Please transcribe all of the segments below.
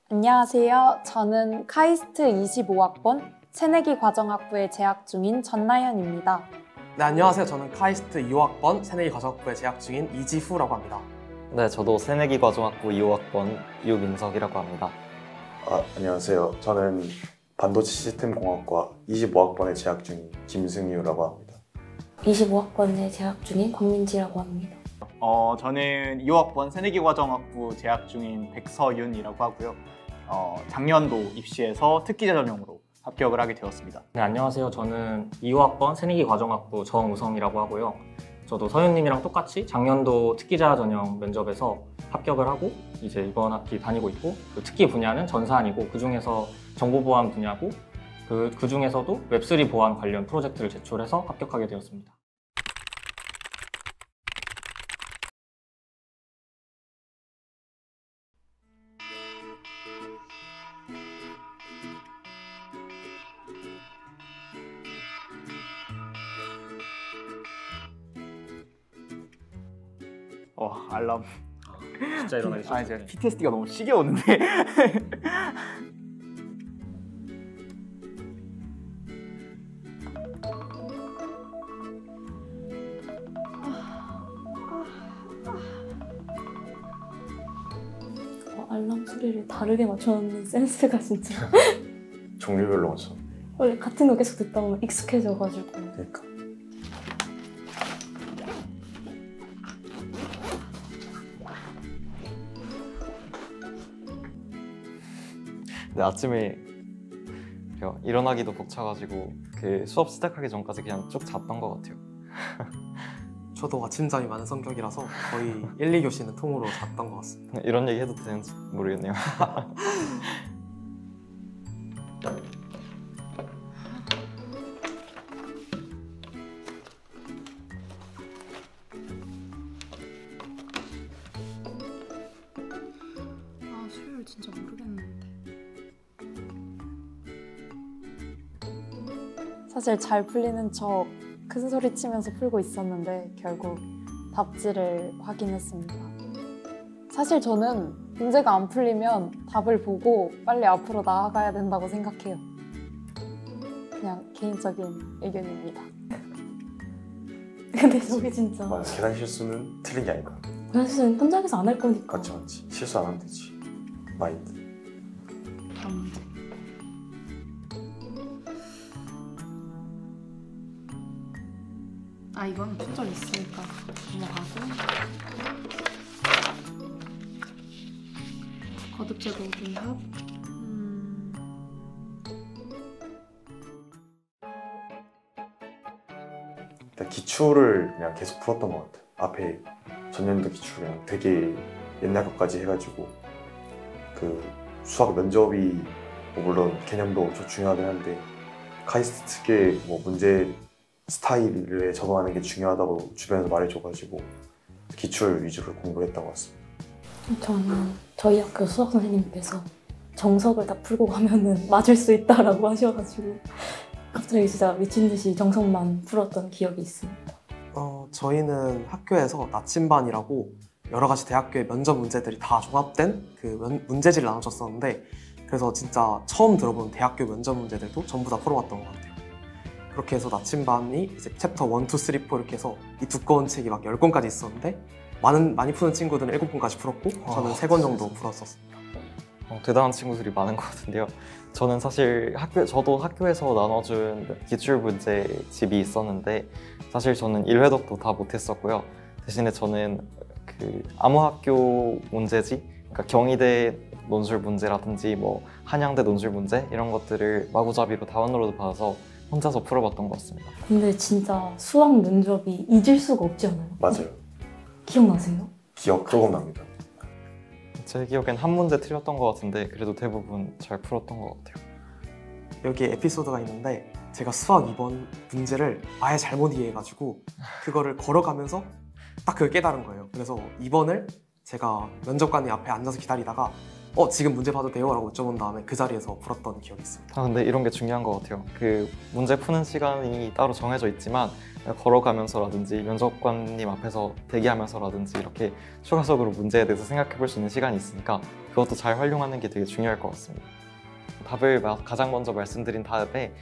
안녕하세요. 저는 카이스트 25학번 새내기 과정학부에 재학 중인 전나연입니다. 네, 안녕하세요. 저는 카이스트 2호학번 새내기 과정학부에 재학 중인 이지후라고 합니다. 네, 저도 새내기 과정학부 2호학번 유민석이라고 합니다. 안녕하세요. 저는 반도체 시스템공학과 25학번에 재학 중인 김승유라고 합니다. 25학번에 재학 중인 권민지라고 합니다. 저는 2호학번 새내기과정학부 재학 중인 백서윤이라고 하고요. 작년도 입시해서 특기자 전형으로 합격을 하게 되었습니다. 네, 안녕하세요. 저는 2호학번 새내기과정학부 정우성이라고 하고요. 저도 서윤님이랑 똑같이 작년도 특기자 전형 면접에서 합격을 하고 이제 이번 학기 다니고 있고, 그 특기 분야는 전산이고 그 중에서 정보보안 분야고 그 중에서도 웹3 보안 관련 프로젝트를 제출해서 합격하게 되었습니다. 알람. 진짜 일어나기 싫었어요. 제가 PTSD가 너무 시게 오는데. 알람 소리를 다르게 맞춰놓는 센스가 진짜 종류별로 맞춰. 원래 같은 거 계속 듣다 보면 익숙해져가지고. 그러니까. 근데 아침에 일어나기도 벅차가지고 그 수업 시작하기 전까지 그냥 쭉 잤던 것 같아요. 저도 아침잠이 많은 성격이라서 거의 1, 2교시는 통으로 잤던 것 같습니다. 이런 얘기 해도 되는지 모르겠네요. 수요일 진짜 모르겠는데. 사실 잘 풀리는 척 큰 소리 치면서 풀고 있었는데 결국 답지를 확인했습니다. 사실 저는 문제가 안 풀리면 답을 보고 빨리 앞으로 나아가야 된다고 생각해요. 그냥 개인적인 의견입니다. 근데 저게 진짜 맞아, 계산 실수는 틀린 게 아니까. 사실은 현장에서 안 할 거니까. 맞지. 실수 안 하면 되지. 마인드. 이건 표정 있으니까 넘어가고. 거듭 제곱 합. 일단 기출을 그냥 계속 풀었던 것 같아요. 앞에 전년도 기출 그냥 되게 옛날 것까지 해가지고 그 수학 면접이 물론 개념도 좀 중요하긴 한데 카이스트 특유의 문제 스타일에 적응하는 게 중요하다고 주변에서 말해줘가지고 기출 위주로 공부를 했던 것 같습니다. 저는 저희 학교 수학 선생님께서 정석을 다 풀고 가면은 맞을 수 있다라고 하셔가지고 갑자기 진짜 미친 듯이 정석만 풀었던 기억이 있습니다. 저희는 학교에서 나침반이라고 여러 가지 대학교의 면접 문제들이 다 종합된 그 문제지를 나눠줬었는데, 그래서 진짜 처음 들어본 대학교 면접 문제들도 전부 다 풀어봤던 것 같아요. 그렇게 해서 나침반이 이제 챕터 1, 2, 3, 4 이렇게 해서 이 두꺼운 책이 막 10권까지 있었는데 많이 푸는 친구들은 7권까지 풀었고 저는 3권 정도 풀었었습니다. 대단한 친구들이 많은 것 같은데요. 저는 사실 저도 학교에서 나눠준 기출 문제집이 있었는데 사실 저는 1회독도 다 못했었고요. 대신에 저는 그 암호학교 문제지, 그러니까 경희대 논술 문제라든지 한양대 논술 문제 이런 것들을 마구잡이로 다운로드 받아서 혼자서 풀어봤던 것 같습니다. 근데 진짜 수학 면접이 잊을 수가 없지 않아요? 맞아요. 기억나세요? 기억 조금 납니다. 제 기억엔 한 문제 틀렸던 것 같은데 그래도 대부분 잘 풀었던 것 같아요. 여기에 에피소드가 있는데 제가 수학 2번 문제를 아예 잘못 이해해가지고 그거를 걸어가면서 딱 그걸 깨달은 거예요. 그래서 2번을 제가 면접관이 앞에 앉아서 기다리다가 지금 문제 봐도 돼요? 라고 여쭤본 다음에 그 자리에서 풀었던 기억이 있습니다. 근데 이런 게 중요한 것 같아요. 그 문제 푸는 시간이 따로 정해져 있지만 걸어가면서라든지 면접관님 앞에서 대기하면서라든지 이렇게 추가적으로 문제에 대해서 생각해 볼 수 있는 시간이 있으니까 그것도 잘 활용하는 게 되게 중요할 것 같습니다. 답을 가장 먼저 말씀드린 다음에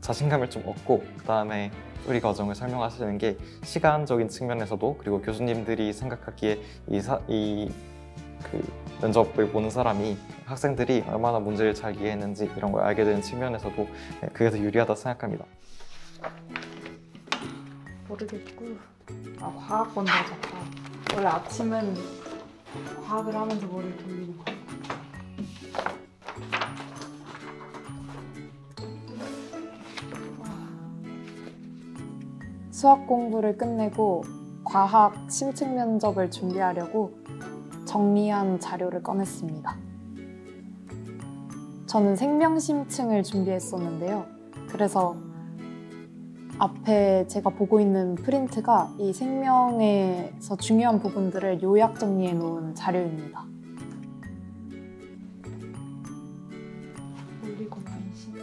자신감을 좀 얻고 그 다음에 뿌리 과정을 설명하시는 게 시간적인 측면에서도 그리고 교수님들이 생각하기에 그 면접을 보는 사람이 학생들이 얼마나 문제를 잘 이해했는지 이런 걸 알게 되는 측면에서도 그게 더 유리하다 생각합니다. 모르겠고 과학 먼저 하자. 원래 아침은 과학을 하면서 머리를 돌리는 거야. 수학 공부를 끝내고 과학 심층 면접을 준비하려고 정리한 자료를 꺼냈습니다. 저는 생명 심층을 준비했었는데요. 그래서 앞에 제가 보고 있는 프린트가 이 생명에서 중요한 부분들을 요약 정리해 놓은 자료입니다. 올리고 만신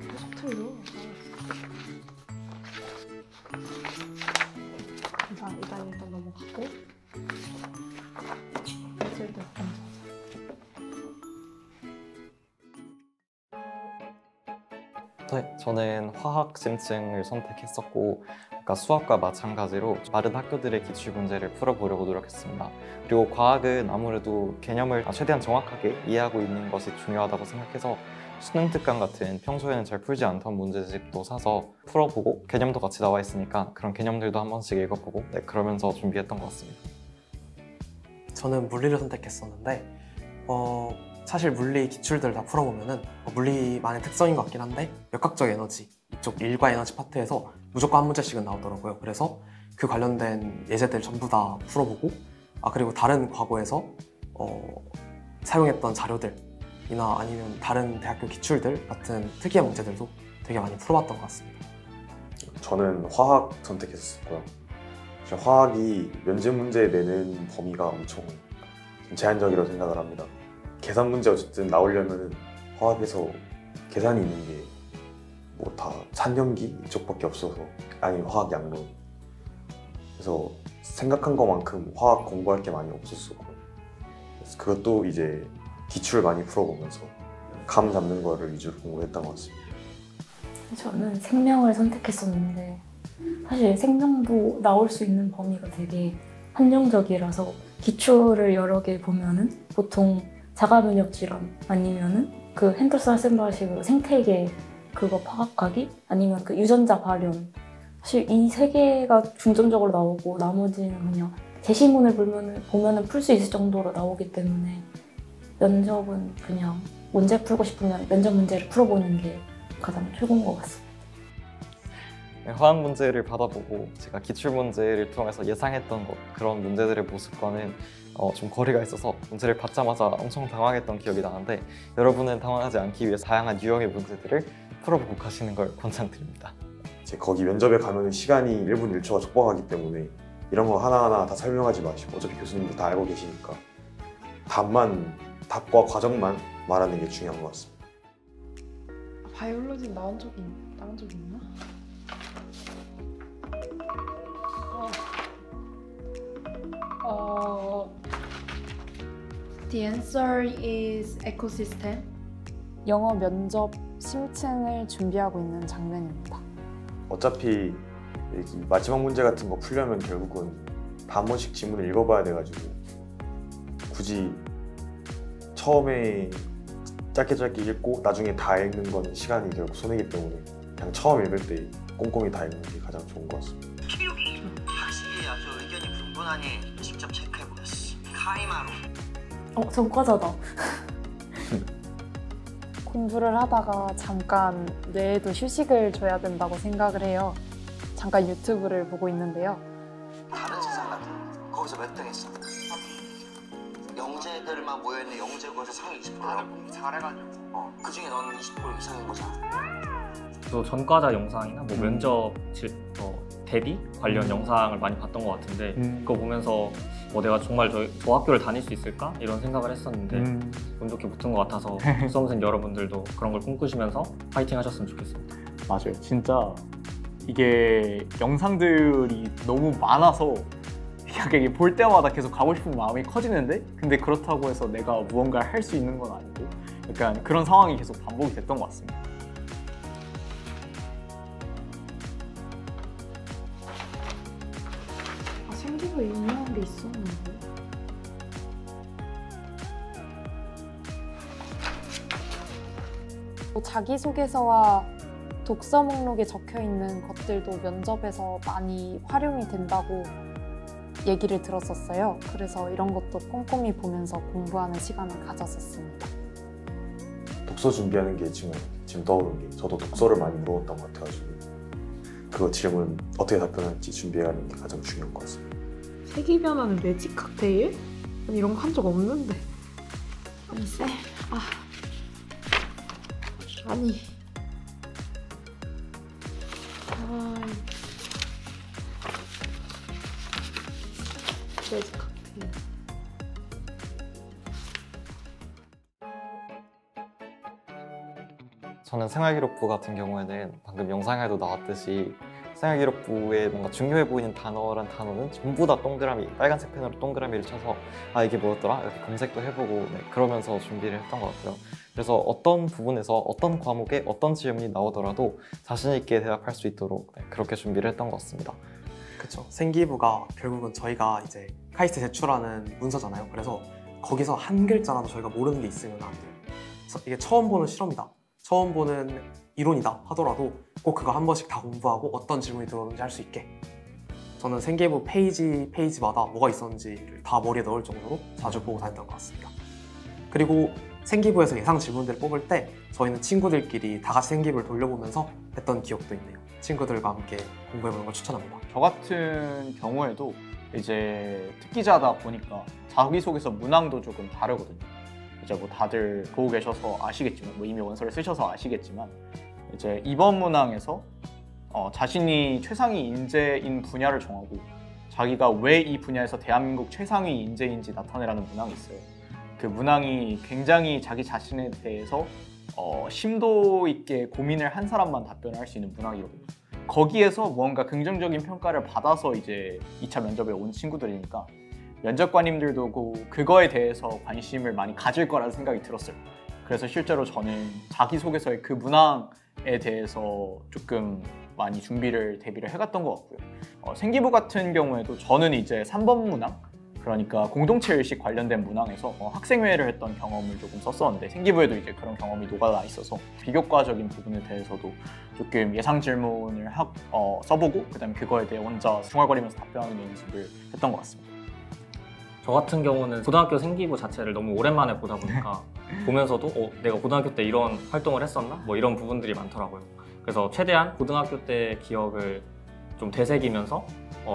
계속 틀려. 일단 넘어가고 이제부터 네, 저는 화학 심층을 선택했었고 아까 수학과 마찬가지로 다른 학교들의 기출 문제를 풀어보려고 노력했습니다. 그리고 과학은 아무래도 개념을 최대한 정확하게 이해하고 있는 것이 중요하다고 생각해서 수능 특강 같은 평소에는 잘 풀지 않던 문제집도 사서 풀어보고 개념도 같이 나와 있으니까 그런 개념들도 한 번씩 읽어보고 그러면서 준비했던 것 같습니다. 저는 물리를 선택했었는데 사실 물리 기출들 다 풀어보면은 물리만의 특성인 것 같긴 한데 역학적 에너지 이쪽 일과 에너지 파트에서 무조건 한 문제씩은 나오더라고요. 그래서 그 관련된 예제들 전부 다 풀어보고 그리고 다른 과거에서 사용했던 자료들이나 아니면 다른 대학교 기출들 같은 특이한 문제들도 되게 많이 풀어봤던 것 같습니다. 저는 화학 선택했었고요. 화학이 면접 문제 내는 범위가 엄청 제한적이라고 생각을 합니다. 계산 문제 어쨌든 나오려면 화학에서 계산이 있는 게 뭐 다 산염기 이쪽밖에 없어서 아니 화학 양론 그래서 생각한 것만큼 화학 공부할 게 많이 없었었고 그래서 그것도 이제 기출 많이 풀어보면서 감 잡는 거를 위주로 공부했던 것 같습니다. 저는 생명을 선택했었는데 사실 생명도 나올 수 있는 범위가 되게 한정적이라서 기출을 여러 개 보면은 보통 자가면역 질환 아니면은 그 핸더슨 할센바식으로 생태계 그거 파악하기 아니면 그 유전자 발현 사실 이 세 개가 중점적으로 나오고 나머지는 그냥 제시문을 보면은 풀 수 있을 정도로 나오기 때문에 면접은 그냥 문제 풀고 싶으면 면접 문제를 풀어보는 게 가장 최고인 것 같습니다. 화학 문제를 받아보고 제가 기출 문제를 통해서 예상했던 그런 문제들의 모습과는 좀 거리가 있어서 문제를 받자마자 엄청 당황했던 기억이 나는데 여러분은 당황하지 않기 위해서 다양한 유형의 문제들을 풀어보고 가시는 걸 권장드립니다. 거기 면접에 가면 시간이 1분 1초가 촉박하기 때문에 이런 거 하나하나 다 설명하지 마시고 어차피 교수님도 다 알고 계시니까 답과 과정만 말하는 게 중요한 것 같습니다. 바이올로지 나온 적이 있나? The answer is ecosystem. 영어 면접 심층을 준비하고 있는 장면입니다. 어차피 마지막 문제 같은 거 풀려면 결국은 다 한 번씩 지문을 읽어봐야 돼가지고 굳이 처음에 짧게 읽고 나중에 다 읽는 건 시간이 결국 손해이기 때문에 그냥 처음 읽을 때 꼼꼼히 다 읽는 게 가장 좋은 것 같습니다. 확실히 아주 의견이 분분하니 직접 체크해보겠어. 카이마로. 전과자다. 공부를 하다가 잠깐 뇌에도 휴식을 줘야 된다고 생각을 해요. 잠깐 유튜브를 보고 있는데요. 다른 세상 같은 거기서 몇 등 했어? 영재들만 모여있는 영재고에서 상위 20%라고 잘해가지고 그 중에 너는 20% 이상인 거잖아. 또 전과자 영상이나 뭐 면접 대비 관련 영상을 많이 봤던 것 같은데 그거 보면서 내가 정말 저 학교를 다닐 수 있을까? 이런 생각을 했었는데 운 좋게 붙은 것 같아서 수험생 여러분들도 그런 걸 꿈꾸시면서 파이팅 하셨으면 좋겠습니다. 맞아요. 진짜 이게 영상들이 너무 많아서 이게 이게 볼 때마다 계속 가고 싶은 마음이 커지는데 근데 그렇다고 해서 내가 무언가를 할 수 있는 건 아니고 약간 그런 상황이 계속 반복이 됐던 것 같습니다. 아, 생기부 유명한 게 있었는데. 뭐 자기소개서와 독서 목록에 적혀 있는 것들도 면접에서 많이 활용이 된다고 얘기를 들었었어요. 그래서 이런 것도 꼼꼼히 보면서 공부하는 시간을 가졌었습니다. 독서 준비하는 게 지금 떠오른 게 저도 독서를 많이 물어봤던 것 같아가지고 그거 질문 어떻게 답변할지 준비해가는 게 가장 중요한 것 같습니다. 색이 변하는 매직 칵테일? 아니, 이런 거 한 적 없는데. 아니 쌤, 아니 매직 칵테일. 저는 생활기록부 같은 경우에는 방금 영상에도 나왔듯이 생활기록부에 뭔가 중요해 보이는 단어란 단어는 전부 다 동그라미, 빨간색 펜으로 동그라미를 쳐서 아 이게 뭐였더라? 이렇게 검색도 해보고 그러면서 준비를 했던 것 같아요. 그래서 어떤 부분에서 어떤 과목에 어떤 질문이 나오더라도 자신 있게 대답할 수 있도록 그렇게 준비를 했던 것 같습니다. 그렇죠. 생기부가 결국은 저희가 이제 카이스트 제출하는 문서잖아요. 그래서 거기서 한 글자라도 저희가 모르는 게 있으면 안 돼요. 그래서 이게 처음 보는 실험이다, 처음 보는 이론이다 하더라도 꼭 그거 한 번씩 다 공부하고 어떤 질문이 들어오는지 할 수 있게 저는 생기부 페이지마다 뭐가 있었는지를 다 머리에 넣을 정도로 자주 보고 다녔던 것 같습니다. 그리고 생기부에서 예상 질문들을 뽑을 때 저희는 친구들끼리 다 같이 생기부를 돌려보면서 했던 기억도 있네요. 친구들과 함께 공부해보는 걸 추천합니다. 저 같은 경우에도 이제 특기자다 보니까 자기소개서 문항도 조금 다르거든요. 이제 뭐 다들 보고 계셔서 아시겠지만, 뭐 이미 원서를 쓰셔서 아시겠지만, 이제 이번 문항에서 자신이 최상위 인재인 분야를 정하고 자기가 왜 이 분야에서 대한민국 최상위 인재인지 나타내라는 문항이 있어요. 그 문항이 굉장히 자기 자신에 대해서 심도 있게 고민을 한 사람만 답변을 할 수 있는 문항이거든요. 거기에서 뭔가 긍정적인 평가를 받아서 이제 2차 면접에 온 친구들이니까 면접관님들도 그거에 대해서 관심을 많이 가질 거라는 생각이 들었어요. 그래서 실제로 저는 자기소개서의 그 문항에 대해서 조금 많이 대비를 해갔던 것 같고요. 생기부 같은 경우에도 저는 이제 3번 문항, 그러니까 공동체 의식 관련된 문항에서 학생회를 했던 경험을 조금 썼었는데 생기부에도 이제 그런 경험이 녹아나 있어서 비교과적인 부분에 대해서도 조금 예상 질문을 써보고 그다음에 그거에 대해 혼자 중얼거리면서 답변하는 연습을 했던 것 같습니다. 저 같은 경우는 고등학교 생기부 자체를 너무 오랜만에 보다 보니까 보면서도 내가 고등학교 때 이런 활동을 했었나? 뭐 이런 부분들이 많더라고요. 그래서 최대한 고등학교 때 기억을 좀 되새기면서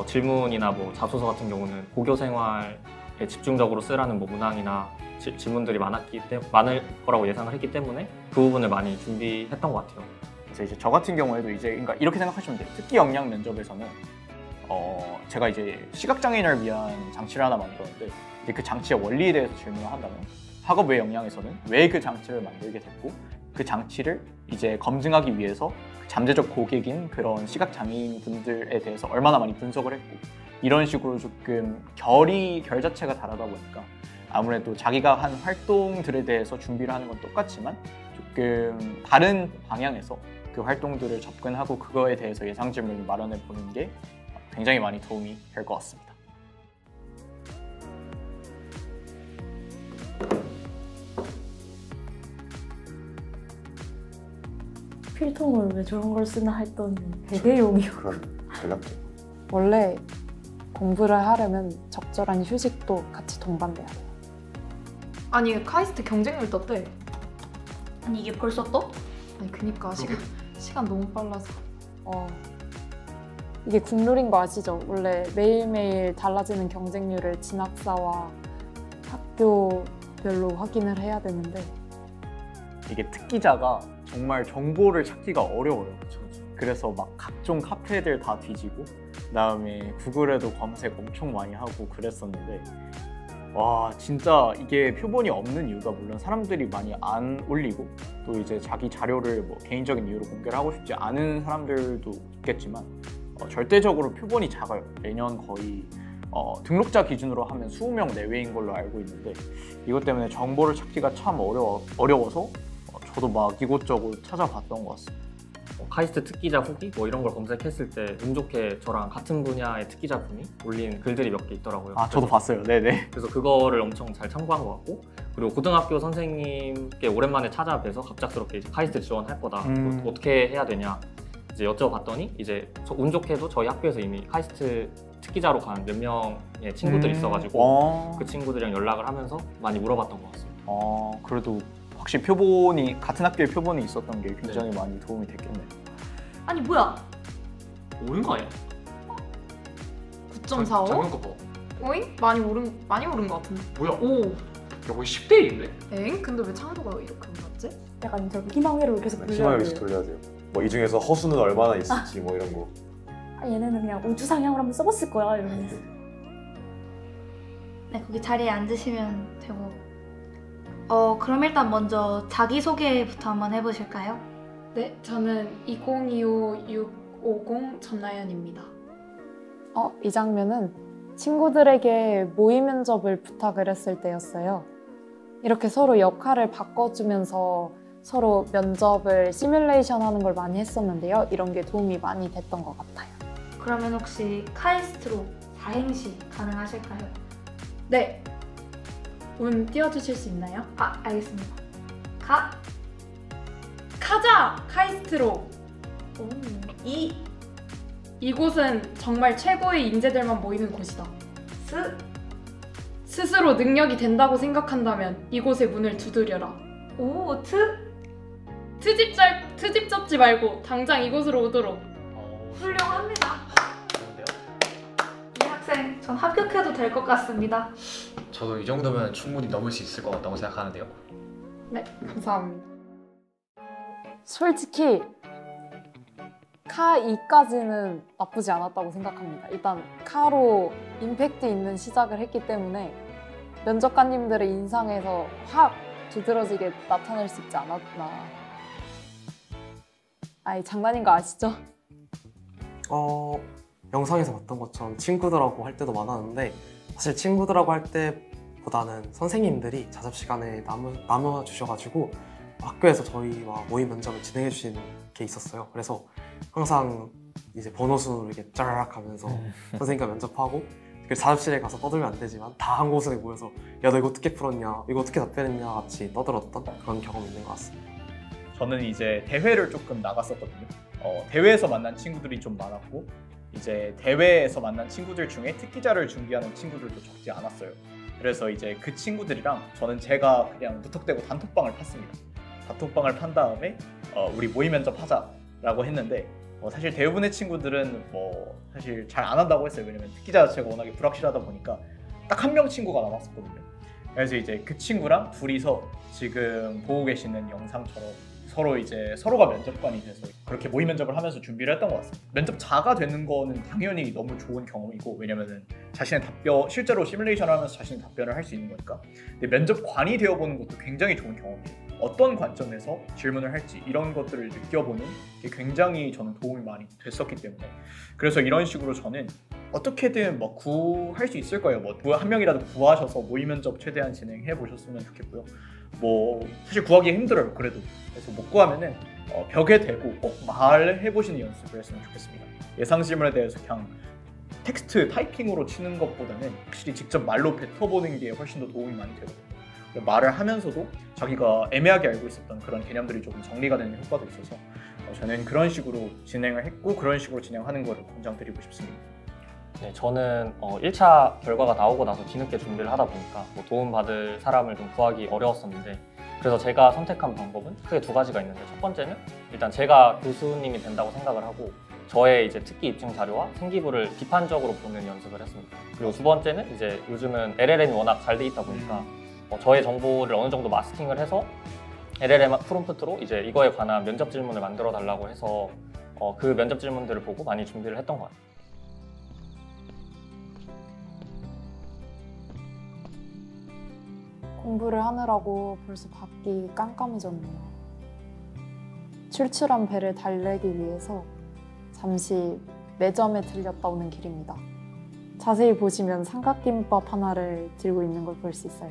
질문이나 뭐 자소서 같은 경우는 고교 생활에 집중적으로 쓰라는 뭐 문항이나 질문들이 많을 거라고 예상을 했기 때문에 그 부분을 많이 준비했던 것 같아요. 그래서 이제 저 같은 경우에도 이제 그러니까 이렇게 생각하시면 돼요. 특기 역량 면접에서는 제가 이제 시각장애인을 위한 장치를 하나 만들었는데 이제 그 장치의 원리에 대해서 질문을 한다면 학업 외 역량에서는 왜 그 장치를 만들게 됐고 그 장치를 이제 검증하기 위해서 잠재적 고객인 그런 시각장애인 분들에 대해서 얼마나 많이 분석을 했고 이런 식으로 조금 결 자체가 다르다 보니까 아무래도 자기가 한 활동들에 대해서 준비를 하는 건 똑같지만 조금 다른 방향에서 그 활동들을 접근하고 그거에 대해서 예상 질문을 마련해 보는 게 굉장히 많이 도움이 될 것 같습니다. 필통을 왜 저런 걸 쓰나 했더니 대대용이요. 그런 전략적. 원래 공부를 하려면 적절한 휴식도 같이 동반돼야 돼요. 아니 카이스트 경쟁률 떴대. 아니 이게 벌써 떠? 아니 그니까 시간 너무 빨라서. 이게 국룰인 거 아시죠? 원래 매일매일 달라지는 경쟁률을 진학사와 학교별로 확인을 해야 되는데 이게 특기자가 정말 정보를 찾기가 어려워요. 그래서 막 각종 카페들 다 뒤지고 그다음에 구글에도 검색 엄청 많이 하고 그랬었는데 와 진짜 이게 표본이 없는 이유가 물론 사람들이 많이 안 올리고 또 이제 자기 자료를 뭐 개인적인 이유로 공개를 하고 싶지 않은 사람들도 있겠지만 절대적으로 표본이 작아요. 매년 거의 등록자 기준으로 하면 20명 내외인 걸로 알고 있는데 이것 때문에 정보를 찾기가 참 어려워서 저도 막 이곳저곳 찾아봤던 것 같습니다. 카이스트 특기자 후기 뭐 이런 걸 검색했을 때 운 좋게 저랑 같은 분야의 특기자분이 올린 글들이 몇 개 있더라고요. 아, 저도 봤어요. 네네. 그래서 그거를 엄청 잘 참고한 것 같고, 그리고 고등학교 선생님께 오랜만에 찾아뵈서 갑작스럽게 이제 카이스트 지원할 거다. 어떻게 해야 되냐 이제 여쭤봤더니 이제 운 좋게도 저희 학교에서 이미 카이스트 특기자로 간 몇 명의 친구들이 있어가지고 그 친구들이랑 연락을 하면서 많이 물어봤던 것 같습니다. 그래도 확실히 표본이 같은 학교에 표본이 있었던 게 굉장히 많이 도움이 됐겠네요. 아니 뭐야? 오른 거 아니야? 9.45? 작년 거 봐. 오잉? 많이 오른 것 같은데. 뭐야? 오. 야, 거의 10대 1인데? 엥? 근데 왜 창도가 이렇게 올랐지? 약간 저기 희망회로 계속 돌려야 희망을 돼요. 계속 돌려야 돼요. 뭐 이 중에서 허수는 얼마나 있을지 뭐 이런 거. 아, 얘네는 그냥 우주상향을 한번 써봤을 거야 이러면서. 네, 거기 자리에 앉으시면 되고. 그럼 일단 먼저 자기소개부터 한번 해보실까요? 네, 저는 2025-650 전나연입니다. 이 장면은 친구들에게 모의 면접을 부탁을 했을 때였어요. 이렇게 서로 역할을 바꿔주면서 서로 면접을 시뮬레이션 하는 걸 많이 했었는데요. 이런 게 도움이 많이 됐던 것 같아요. 그러면 혹시 카이스트로 4행시 가능하실까요? 네. 운 띄워주실 수 있나요? 알겠습니다. 가자! 카이스트로! 오. 이곳은 정말 최고의 인재들만 모이는 곳이다. 스스로 능력이 된다고 생각한다면 이곳의 문을 두드려라. 오, 트집 잡지 말고 당장 이곳으로 오도록. 훌륭합니다. 이 학생, 전 합격해도 될 것 같습니다. 저도 이 정도면 충분히 넘을 수 있을 것 같다고 생각하는데요. 네, 감사합니다. 솔직히 카 2까지는 나쁘지 않았다고 생각합니다. 일단 카로 임팩트 있는 시작을 했기 때문에 면접관님들의 인상에서 확 두드러지게 나타낼 수 있지 않았나. 아이, 장난인 거 아시죠? 영상에서 봤던 것처럼 친구들하고 할 때도 많았는데 사실 친구들하고 할 때보다는 선생님들이 자습 시간에 나눠주셔가지고 학교에서 저희와 모의 면접을 진행해 주신 게 있었어요. 그래서 항상 이제 번호 순으로 이렇게 짜르륵 하면서 선생님과 면접하고 그 자습실에 가서 떠들면 안 되지만 다 한 곳에 모여서 야, 너 이거 어떻게 풀었냐, 이거 어떻게 답변했냐 같이 떠들었던 그런 경험이 있는 것 같습니다. 저는 이제 대회를 조금 나갔었거든요. 대회에서 만난 친구들이 좀 많았고 이제 대회에서 만난 친구들 중에 특기자를 준비하는 친구들도 적지 않았어요. 그래서 이제 그 친구들이랑 저는 제가 그냥 무턱대고 단톡방을 팠습니다. 단톡방을 판 다음에 우리 모의 면접 하자라고 했는데 사실 대부분의 친구들은 사실 잘 안 한다고 했어요. 왜냐면 특기자 자체가 워낙에 불확실하다 보니까 딱 한 명 친구가 남았었거든요. 그래서 이제 그 친구랑 둘이서 지금 보고 계시는 영상처럼 서로가 면접관이 돼서 그렇게 모의 면접을 하면서 준비를 했던 것 같습니다. 면접자가 되는 거는 당연히 너무 좋은 경험이고, 왜냐면은 자신의 실제로 시뮬레이션을 하면서 자신의 답변을 할 수 있는 거니까. 근데 면접관이 되어보는 것도 굉장히 좋은 경험이에요. 어떤 관점에서 질문을 할지 이런 것들을 느껴보는 게 굉장히 저는 도움이 많이 됐었기 때문에, 그래서 이런 식으로 저는 어떻게든 구할 수 있을 거예요. 한 명이라도 구하셔서 모의 면접 최대한 진행해 보셨으면 좋겠고요. 사실 구하기 힘들어요. 그래서 못 구하면은 벽에 대고 꼭 말해 보시는 연습을 했으면 좋겠습니다. 예상 질문에 대해서 그냥 텍스트 타이핑으로 치는 것보다는 확실히 직접 말로 뱉어보는 게 훨씬 더 도움이 많이 되거든요. 말을 하면서도 자기가 애매하게 알고 있었던 그런 개념들이 조금 정리가 되는 효과도 있어서 저는 그런 식으로 진행을 했고 그런 식으로 진행하는 거를 권장드리고 싶습니다. 네, 저는 1차 결과가 나오고 나서 뒤늦게 준비를 하다 보니까 도움받을 사람을 좀 구하기 어려웠었는데, 그래서 제가 선택한 방법은 크게 두 가지가 있는데, 첫 번째는 일단 제가 교수님이 된다고 생각을 하고 저의 이제 특기 입증 자료와 생기부를 비판적으로 보는 연습을 했습니다. 그리고 두 번째는 이제 요즘은 LLM이 워낙 잘 돼 있다 보니까 저의 정보를 어느 정도 마스킹을 해서 LLM 프롬프트로 이제 이거에 관한 면접 질문을 만들어 달라고 해서 그 면접 질문들을 보고 많이 준비를 했던 것 같아요. 공부를 하느라고 벌써 밖이 깜깜해졌네요. 출출한 배를 달래기 위해서 잠시 매점에 들렸다 오는 길입니다. 자세히 보시면 삼각김밥 하나를 들고 있는 걸 볼 수 있어요.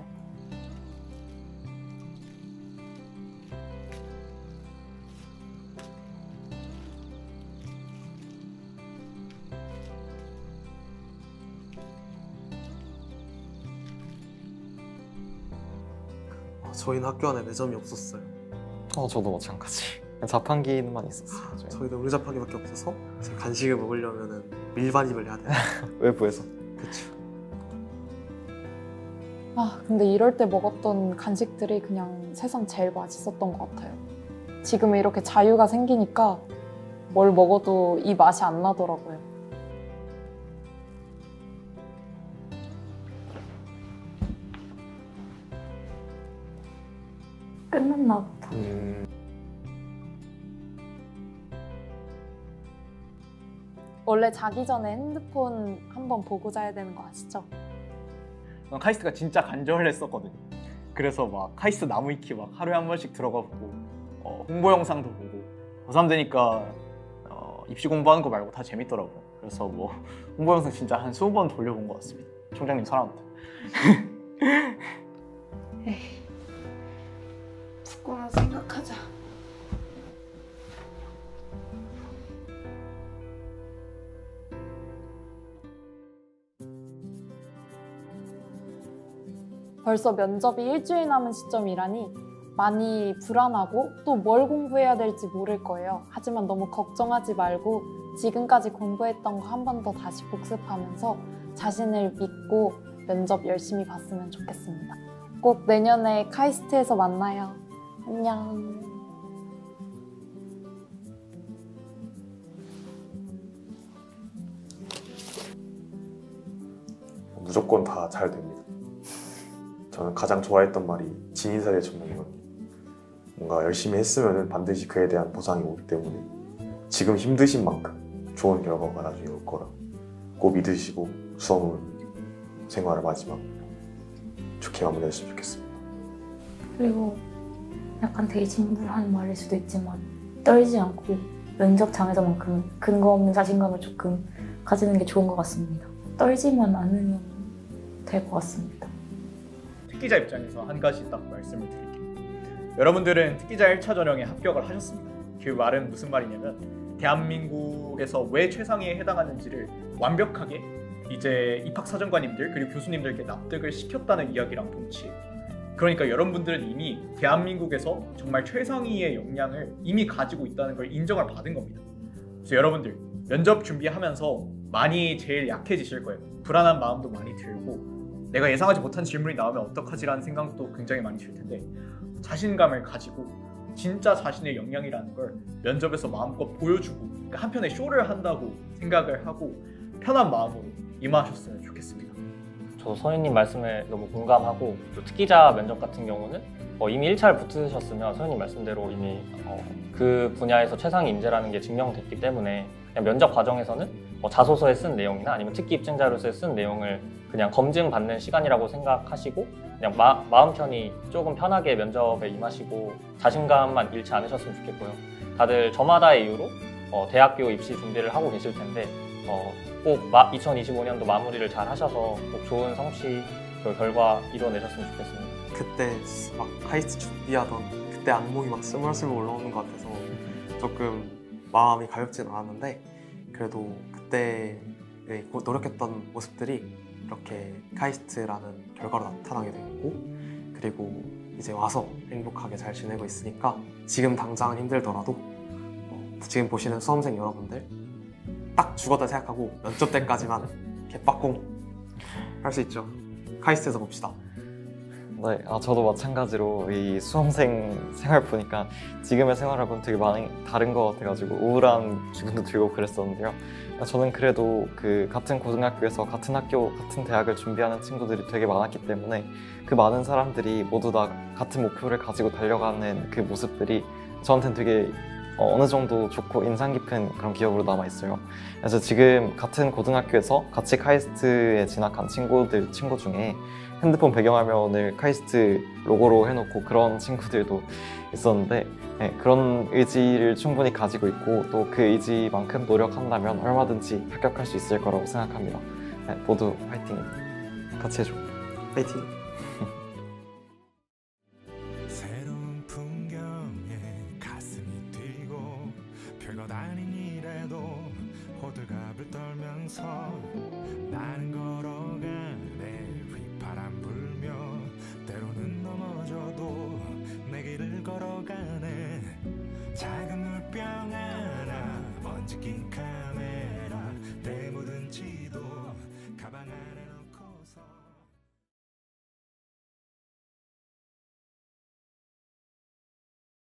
저희는 학교 안에 매점이 없었어요. 저도 마찬가지. 자판기만 있었어요. 저희도 우리 자판기밖에 없어서 간식을 먹으려면은 밀반입을 해야 돼요. 외부에서. 그렇죠. 근데 이럴 때 먹었던 간식들이 그냥 세상 제일 맛있었던 것 같아요. 지금은 이렇게 자유가 생기니까 뭘 먹어도 이 맛이 안 나더라고요. 끝났나 보다. 원래 자기 전에 핸드폰 한번 보고 자야 되는 거 아시죠? 카이스트가 진짜 간절을 했었거든요. 그래서 막 카이스트 나무위키 막 하루에 한 번씩 들어가 보고 홍보 영상도 보고 고3 되니까 입시 공부하는 거 말고 다 재밌더라고요. 그래서 뭐 홍보 영상 진짜 한 20번 돌려본 것 같습니다. 총장님 사랑합니다. 죽고만 생각하자. 벌써 면접이 일주일 남은 시점이라니 많이 불안하고 또 뭘 공부해야 될지 모를 거예요. 하지만 너무 걱정하지 말고 지금까지 공부했던 거 한 번 더 다시 복습하면서 자신을 믿고 면접 열심히 봤으면 좋겠습니다. 꼭 내년에 카이스트에서 만나요. 안녕. 무조건 다 잘 됩니다. 저는 가장 좋아했던 말이 진인사의 전문이거든요. 뭔가 열심히 했으면 반드시 그에 대한 보상이 오기 때문에 지금 힘드신 만큼 좋은 결과가 나중에 올 거라 꼭 믿으시고 수험 생활을 마지막 좋게 마무리했으면 좋겠습니다. 그리고 약간 되게 진부한 말일 수도 있지만 떨지 않고 면접장에서만큼 근거 없는 자신감을 조금 가지는 게 좋은 것 같습니다. 떨지만 않으면 될 것 같습니다. 특기자 입장에서 한 가지 딱 말씀을 드릴게요. 여러분들은 특기자 1차 전형에 합격을 하셨습니다. 그 말은 무슨 말이냐면 대한민국에서 왜 최상위에 해당하는지를 완벽하게 이제 입학사정관님들 그리고 교수님들께 납득을 시켰다는 이야기랑 동치해요. 그러니까 여러분들은 이미 대한민국에서 정말 최상위의 역량을 이미 가지고 있다는 걸 인정을 받은 겁니다. 그래서 여러분들 면접 준비하면서 많이 제일 약해지실 거예요. 불안한 마음도 많이 들고 내가 예상하지 못한 질문이 나오면 어떡하지라는 생각도 굉장히 많이 들 텐데 자신감을 가지고 진짜 자신의 역량이라는 걸 면접에서 마음껏 보여주고 그러니까 한편의 쇼를 한다고 생각을 하고 편한 마음으로 임하셨으면 좋겠습니다. 저도 서윤님 말씀에 너무 공감하고 또 특기자 면접 같은 경우는 이미 1차를 붙으셨으면 서윤님 말씀대로 이미 그 분야에서 최상위 인재라는 게 증명됐기 때문에 그냥 면접 과정에서는 자소서에 쓴 내용이나 아니면 특기 입증 자료서에 쓴 내용을 그냥 검증받는 시간이라고 생각하시고 그냥 마음 편히 조금 편하게 면접에 임하시고 자신감만 잃지 않으셨으면 좋겠고요. 다들 저마다의 이유로 대학교 입시 준비를 하고 계실 텐데 꼭 2025년도 마무리를 잘 하셔서 꼭 좋은 성취 결과 이뤄내셨으면 좋겠습니다. 그때 막 카이스트 준비하던 그때 악몽이 막 스물스물 올라오는 것 같아서 조금 마음이 가볍진 않았는데 그래도 그때 노력했던 모습들이 이렇게 카이스트라는 결과로 나타나게 되고 그리고 이제 와서 행복하게 잘 지내고 있으니까 지금 당장은 힘들더라도 지금 보시는 수험생 여러분들 딱 죽었다 생각하고 면접 때까지만 개빡공 할 수 있죠. 카이스트에서 봅시다. 네, 저도 마찬가지로 이 수험생 생활 보니까 지금의 생활하고는 되게 많이 다른 것 같아가지고 우울한 기분도 들고 그랬었는데요. 저는 그래도 그 같은 고등학교에서 같은 학교, 같은 대학을 준비하는 친구들이 되게 많았기 때문에 그 많은 사람들이 모두 다 같은 목표를 가지고 달려가는 그 모습들이 저한테는 되게 어느 정도 좋고 인상 깊은 그런 기억으로 남아있어요. 그래서 지금 같은 고등학교에서 같이 카이스트에 진학한 친구 중에 핸드폰 배경화면을 카이스트 로고로 해놓고 그런 친구들도 있었는데 그런 의지를 충분히 가지고 있고 또 그 의지만큼 노력한다면 얼마든지 합격할 수 있을 거라고 생각합니다. 모두 화이팅 같이 해줘. 파이팅. 새로운 풍경에 가슴이 뛰고 별것 아닌 일에도 호들갑을 떨면서 나는 걸어가네. 휘파람 불며 때로는 넘어져도 내 길을 걸어가네.